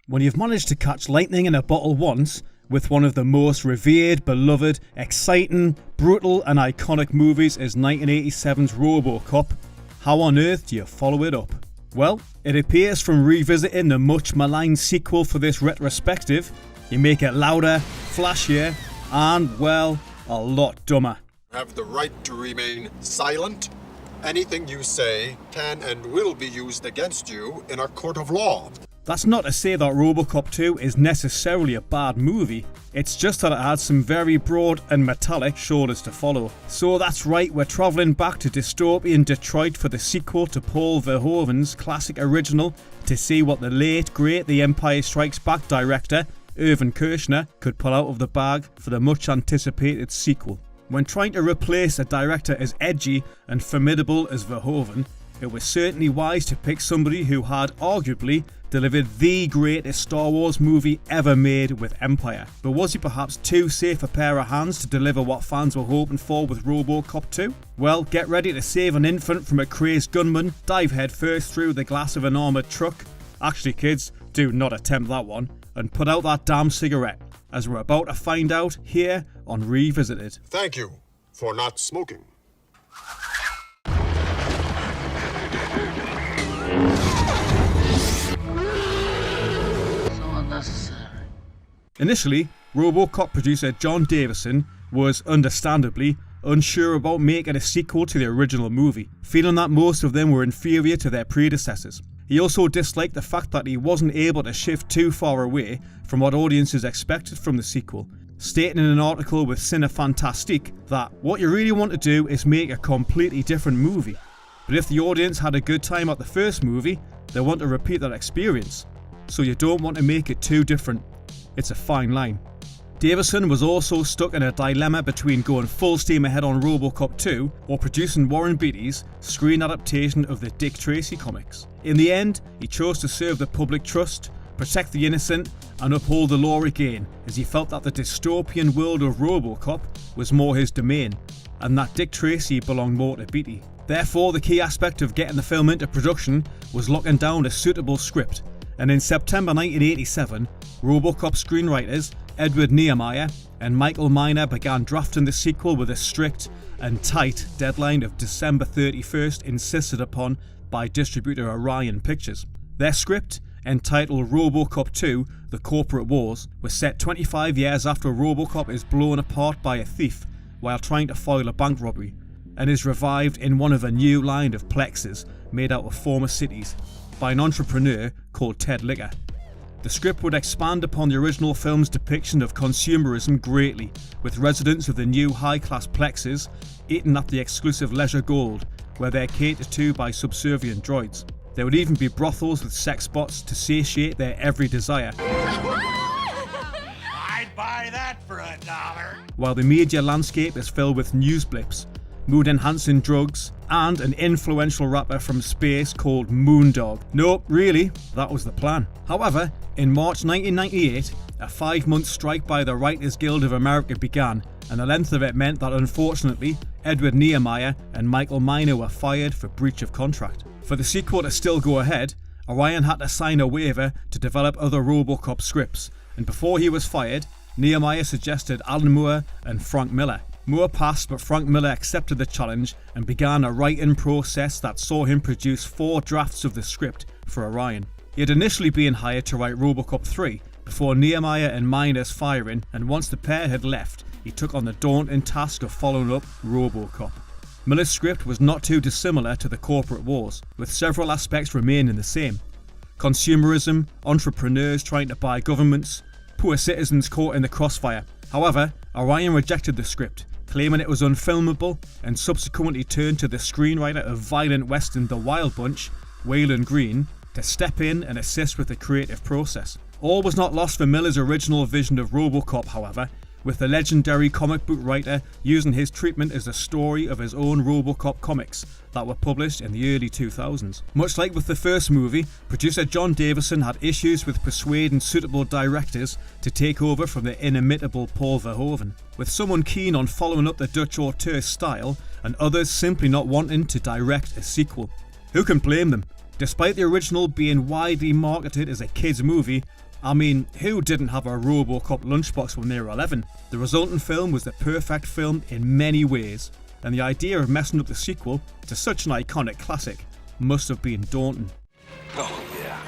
When you've managed to catch lightning in a bottle once, with one of the most revered, beloved, exciting, brutal and iconic movies as 1987's RoboCop, how on earth do you follow it up? Well, it appears from revisiting the much maligned sequel for this retrospective, you make it louder, flashier, and, well, a lot dumber. Have the right to remain silent. Anything you say can and will be used against you in a court of law. That's not to say that RoboCop 2 is necessarily a bad movie, it's just that it had some very broad and metallic shoulders to follow. So that's right, we're travelling back to dystopian Detroit for the sequel to Paul Verhoeven's classic original to see what the late great The Empire Strikes Back director, Irvin Kershner, could pull out of the bag for the much anticipated sequel. When trying to replace a director as edgy and formidable as Verhoeven, it was certainly wise to pick somebody who had arguably delivered the greatest Star Wars movie ever made with Empire. But was he perhaps too safe a pair of hands to deliver what fans were hoping for with RoboCop 2? Well, get ready to save an infant from a crazed gunman, dive headfirst through the glass of an armoured truck. Actually kids, do not attempt that one, and put out that damn cigarette, as we're about to find out here on Revisited. Thank you for not smoking. Initially, RoboCop producer John Davison was understandably unsure about making a sequel to the original movie, feeling that most of them were inferior to their predecessors. He also disliked the fact that he wasn't able to shift too far away from what audiences expected from the sequel, stating in an article with Cinefantastique that what you really want to do is make a completely different movie. But if the audience had a good time at the first movie, they want to repeat that experience. So you don't want to make it too different. It's a fine line. Davison was also stuck in a dilemma between going full steam ahead on RoboCop 2 or producing Warren Beatty's screen adaptation of the Dick Tracy comics. In the end, he chose to serve the public trust, protect the innocent, and uphold the law again, as he felt that the dystopian world of RoboCop was more his domain, and that Dick Tracy belonged more to Beatty. Therefore, the key aspect of getting the film into production was locking down a suitable script, and in September 1987, RoboCop screenwriters Edward Nehemiah and Michael Miner began drafting the sequel with a strict and tight deadline of December 31st insisted upon by distributor Orion Pictures. Their script, entitled RoboCop 2: The Corporate Wars, was set 25 years after RoboCop is blown apart by a thief while trying to foil a bank robbery, and is revived in one of a new line of plexes made out of former cities by an entrepreneur called Ted Licker. The script would expand upon the original film's depiction of consumerism greatly, with residents of the new high-class plexes eating at the exclusive Leisure Gold, where they're catered to by subservient droids. There would even be brothels with sex bots to satiate their every desire. I'd buy that for $1. While the media landscape is filled with news blips, mood-enhancing drugs, and an influential rapper from space called Moondog. Nope, really, that was the plan. However, in March 1998, a 5-month strike by the Writers Guild of America began, and the length of it meant that unfortunately, Edward Nehemiah and Michael Miner were fired for breach of contract. For the sequel to still go ahead, Orion had to sign a waiver to develop other RoboCop scripts, and before he was fired, Nehemiah suggested Alan Moore and Frank Miller. Moore passed, but Frank Miller accepted the challenge and began a writing process that saw him produce 4 drafts of the script for Orion. He had initially been hired to write RoboCop 3 before Nehemiah and Miner's firing, and once the pair had left, he took on the daunting task of following up RoboCop. Miller's script was not too dissimilar to The Corporate Wars, with several aspects remaining the same. Consumerism, entrepreneurs trying to buy governments, poor citizens caught in the crossfire. However, Orion rejected the script, claiming it was unfilmable, and subsequently turned to the screenwriter of violent western The Wild Bunch, Waylon Green, to step in and assist with the creative process. All was not lost for Miller's original vision of RoboCop, however, with the legendary comic book writer using his treatment as a story of his own RoboCop comics that were published in the early 2000s. Much like with the first movie, producer John Davison had issues with persuading suitable directors to take over from the inimitable Paul Verhoeven, with someone keen on following up the Dutch auteur style and others simply not wanting to direct a sequel. Who can blame them? Despite the original being widely marketed as a kids movie, I mean, who didn't have a RoboCop lunchbox when they were 11? The resultant film was the perfect film in many ways, and the idea of messing up the sequel to such an iconic classic must have been daunting. Oh, yeah.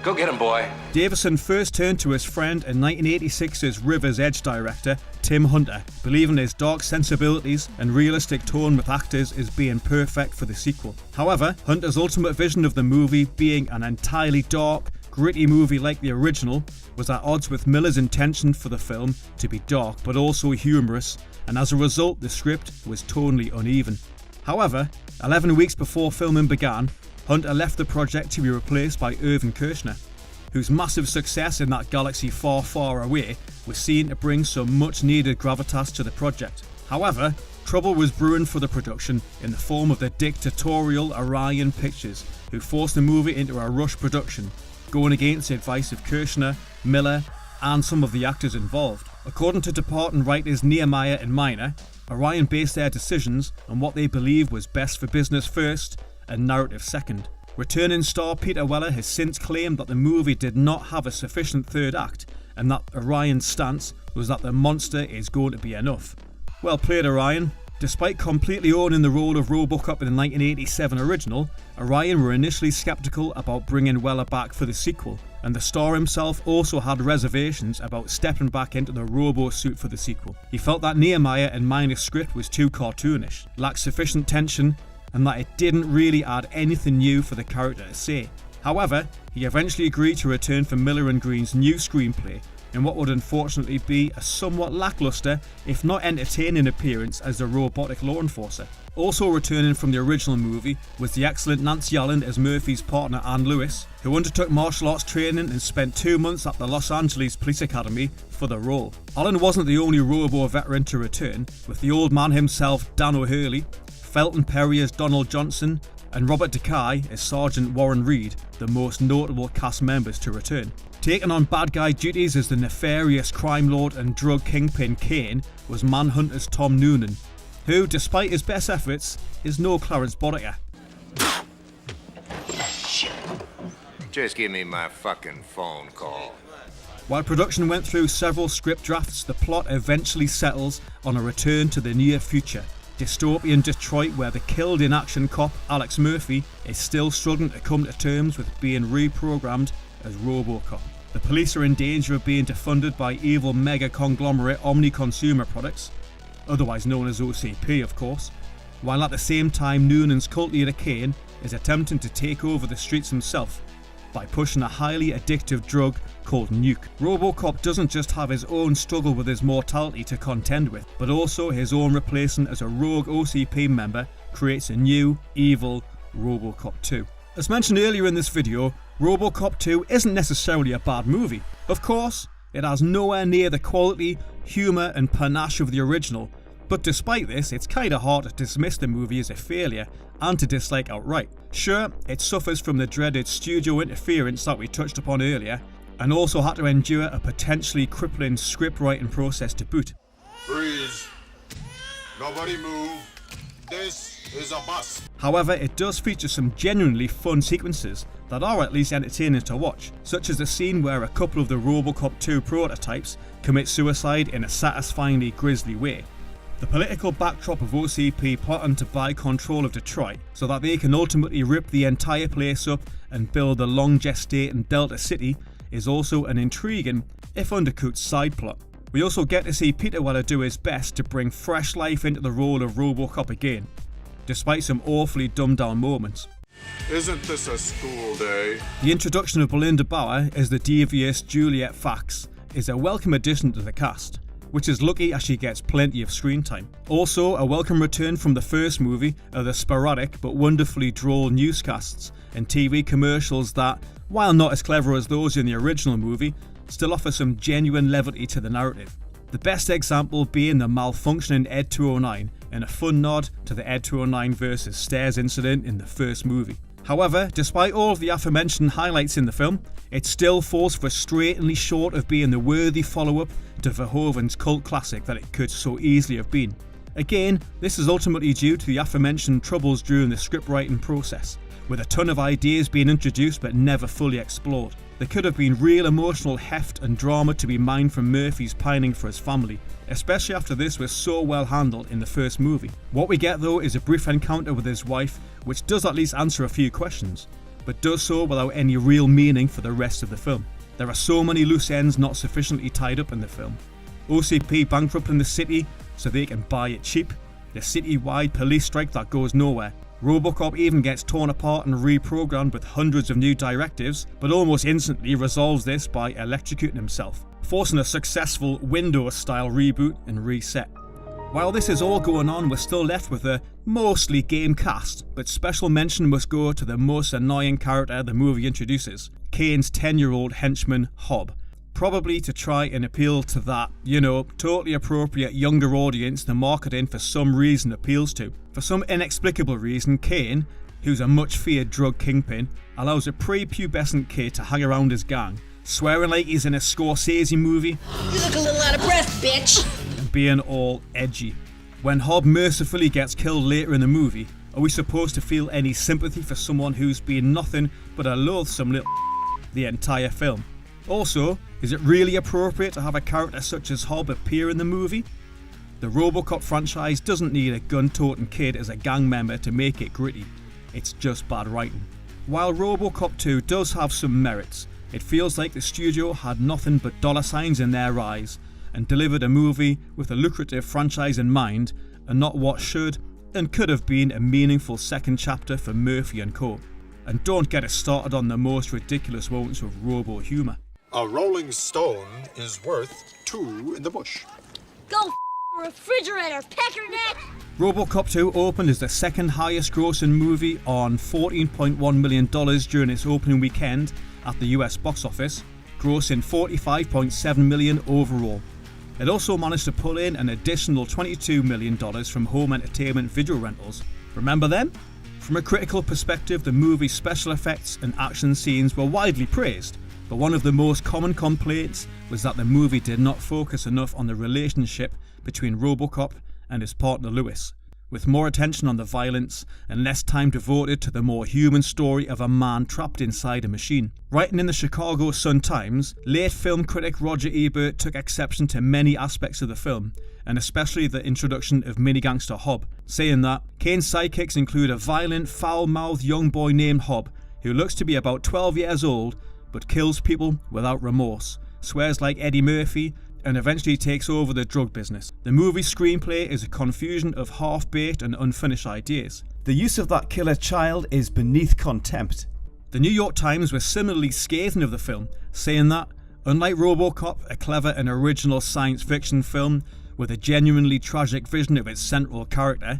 Go get him, boy. Davison first turned to his friend and 1986's River's Edge director, Tim Hunter, believing his dark sensibilities and realistic tone with actors is being perfect for the sequel. However, Hunter's ultimate vision of the movie being an entirely dark, gritty movie like the original was at odds with Miller's intention for the film to be dark but also humorous, and as a result the script was tonally uneven. However, 11 weeks before filming began, Hunter left the project to be replaced by Irvin Kershner, whose massive success in that galaxy far, far away was seen to bring some much needed gravitas to the project. However, trouble was brewing for the production in the form of the dictatorial Orion Pictures, who forced the movie into a rush production, going against the advice of Kershner, Miller, and some of the actors involved. According to departing writers Nehemiah and Miner, Orion based their decisions on what they believed was best for business first and narrative second. Returning star Peter Weller has since claimed that the movie did not have a sufficient third act, and that Orion's stance was that the monster is going to be enough. Well played, Orion. Despite completely owning the role of RoboCop in the 1987 original, Orion were initially skeptical about bringing Weller back for the sequel, and the star himself also had reservations about stepping back into the Robo suit for the sequel. He felt that Nehemiah and Miner's script was too cartoonish, lacked sufficient tension, and that it didn't really add anything new for the character to say. However, he eventually agreed to return for Miller and Green's new screenplay in what would unfortunately be a somewhat lackluster, if not entertaining appearance as the robotic law enforcer. Also returning from the original movie was the excellent Nancy Allen as Murphy's partner Ann Lewis, who undertook martial arts training and spent 2 months at the Los Angeles Police Academy for the role. Allen wasn't the only Robo veteran to return, with the old man himself Dan O'Hurley, Felton Perry as Donald Johnson, and Robert DeKay as Sergeant Warren Reed, the most notable cast members to return. Taking on bad guy duties as the nefarious crime lord and drug kingpin Kane was Manhunter's Tom Noonan, who, despite his best efforts, is no Clarence Boddicker. Just give me my fucking phone call. While production went through several script drafts, the plot eventually settles on a return to the near future. Dystopian Detroit, where the killed-in-action cop Alex Murphy is still struggling to come to terms with being reprogrammed as RoboCop. The police are in danger of being defunded by evil mega conglomerate Omni Consumer Products, otherwise known as OCP of course, while at the same time Noonan's cult leader Kane is attempting to take over the streets himself by pushing a highly addictive drug called Nuke. RoboCop doesn't just have his own struggle with his mortality to contend with, but also his own replacement as a rogue OCP member creates a new, evil RoboCop 2. As mentioned earlier in this video, RoboCop 2 isn't necessarily a bad movie. Of course, it has nowhere near the quality, humour and panache of the original, but despite this, it's kinda hard to dismiss the movie as a failure and to dislike outright. Sure, it suffers from the dreaded studio interference that we touched upon earlier, and also had to endure a potentially crippling script writing process to boot. Freeze. Nobody move. This is a bus. However, it does feature some genuinely fun sequences that are at least entertaining to watch, such as the scene where a couple of the RoboCop 2 prototypes commit suicide in a satisfyingly grisly way. The political backdrop of OCP plotting to buy control of Detroit so that they can ultimately rip the entire place up and build the long gestating Delta City is also an intriguing, if undercooked, side plot. We also get to see Peter Weller do his best to bring fresh life into the role of RoboCop again, despite some awfully dumbed down moments. Isn't this a school day? The introduction of Belinda Bauer as the devious Juliet Fax is a welcome addition to the cast, which is lucky as she gets plenty of screen time. Also, a welcome return from the first movie are the sporadic but wonderfully droll newscasts and TV commercials that, while not as clever as those in the original movie, still offer some genuine levity to the narrative. The best example being the malfunctioning Ed 209 and a fun nod to the Ed 209 vs. Stairs incident in the first movie. However, despite all of the aforementioned highlights in the film, it still falls frustratingly short of being the worthy follow-up to Verhoeven's cult classic that it could so easily have been. Again, this is ultimately due to the aforementioned troubles during the script writing process, with a ton of ideas being introduced but never fully explored. There could have been real emotional heft and drama to be mined from Murphy's pining for his family, especially after this was so well handled in the first movie. What we get though is a brief encounter with his wife, which does at least answer a few questions, but does so without any real meaning for the rest of the film. There are so many loose ends not sufficiently tied up in the film. OCP bankrupting the city so they can buy it cheap, the city-wide police strike that goes nowhere. RoboCop even gets torn apart and reprogrammed with hundreds of new directives, but almost instantly resolves this by electrocuting himself, forcing a successful Windows-style reboot and reset. While this is all going on, we're still left with a mostly game cast, but special mention must go to the most annoying character the movie introduces, Kane's 10-year-old henchman Hob. Probably to try and appeal to that, totally appropriate younger audience the marketing for some reason appeals to. For some inexplicable reason, Kane, who's a much feared drug kingpin, allows a pre-pubescent kid to hang around his gang, swearing like he's in a Scorsese movie. You look a little out of breath, bitch! And being all edgy. When Hob mercifully gets killed later in the movie, are we supposed to feel any sympathy for someone who's been nothing but a loathsome little the entire film? Also, is it really appropriate to have a character such as Hob appear in the movie? The RoboCop franchise doesn't need a gun-toting kid as a gang member to make it gritty. It's just bad writing. While RoboCop 2 does have some merits, it feels like the studio had nothing but dollar signs in their eyes and delivered a movie with a lucrative franchise in mind and not what should and could have been a meaningful second chapter for Murphy and co. And don't get us started on the most ridiculous moments of robo-humour. A rolling stone is worth two in the bush. Go a refrigerator, peckerneck! RoboCop 2 opened as the second highest grossing movie on $14.1 million during its opening weekend at the US box office, grossing $45.7 million overall. It also managed to pull in an additional $22 million from home entertainment video rentals. Remember them? From a critical perspective, the movie's special effects and action scenes were widely praised, but one of the most common complaints was that the movie did not focus enough on the relationship between RoboCop and his partner Lewis, with more attention on the violence and less time devoted to the more human story of a man trapped inside a machine. Writing in the Chicago Sun-Times, late film critic Roger Ebert took exception to many aspects of the film, and especially the introduction of mini-gangster Hob, saying that Kane's sidekicks include a violent, foul-mouthed young boy named Hob, who looks to be about 12 years old, but kills people without remorse, swears like Eddie Murphy, and eventually takes over the drug business. The movie's screenplay is a confusion of half-baked and unfinished ideas. The use of that killer child is beneath contempt. The New York Times was similarly scathing of the film, saying that, unlike RoboCop, a clever and original science fiction film with a genuinely tragic vision of its central character,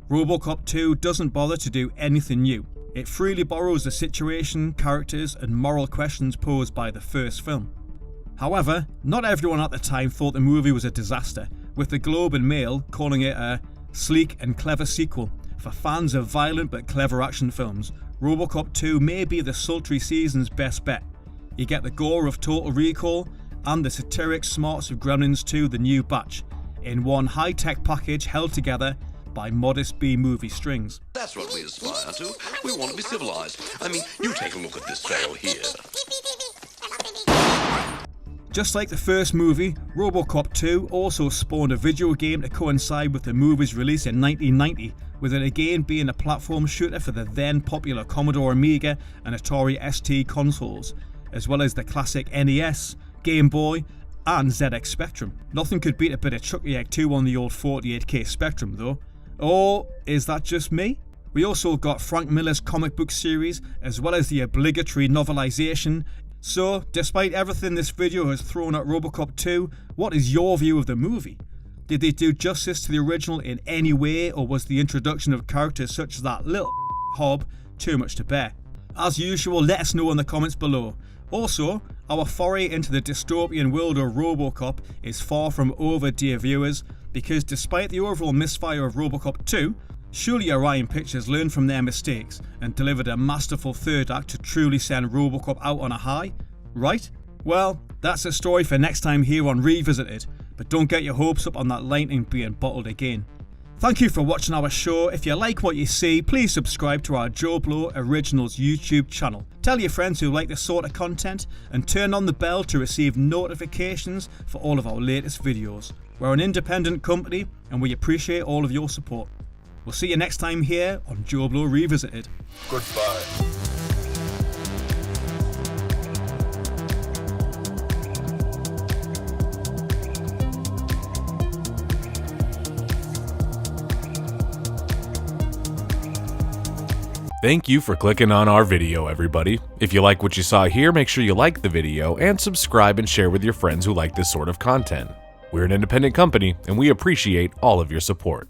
RoboCop 2 doesn't bother to do anything new. It freely borrows the situation, characters, and moral questions posed by the first film. However, not everyone at the time thought the movie was a disaster, with the Globe and Mail calling it a sleek and clever sequel. For fans of violent but clever action films, RoboCop 2 may be the sultry season's best bet. You get the gore of Total Recall and the satiric smarts of Gremlins 2 The New Batch, in one high-tech package held together by modest B-movie strings. That's what we aspire to. We want to be civilized. I mean, you take a look at this fellow here. Just like the first movie, RoboCop 2 also spawned a video game to coincide with the movie's release in 1990, with it again being a platform shooter for the then popular Commodore Amiga and Atari ST consoles, as well as the classic NES, Game Boy, and ZX Spectrum. Nothing could beat a bit of Chucky Egg 2 on the old 48K Spectrum though. Or is that just me? We also got Frank Miller's comic book series, as well as the obligatory novelization. So, despite everything this video has thrown at RoboCop 2, what is your view of the movie? Did they do justice to the original in any way, or was the introduction of characters such as that little Hob too much to bear? As usual, let us know in the comments below. Also, our foray into the dystopian world of RoboCop is far from over, dear viewers, because despite the overall misfire of RoboCop 2, surely Orion Pictures learned from their mistakes and delivered a masterful third act to truly send RoboCop out on a high, right? Well, that's a story for next time here on Revisited, but don't get your hopes up on that lightning being bottled again. Thank you for watching our show. If you like what you see, please subscribe to our JoBlo Originals YouTube channel. Tell your friends who like this sort of content and turn on the bell to receive notifications for all of our latest videos. We're an independent company and we appreciate all of your support. We'll see you next time here on JoBlo Revisited. Goodbye. Thank you for clicking on our video, everybody. If you like what you saw here, make sure you like the video and subscribe and share with your friends who like this sort of content. We're an independent company and we appreciate all of your support.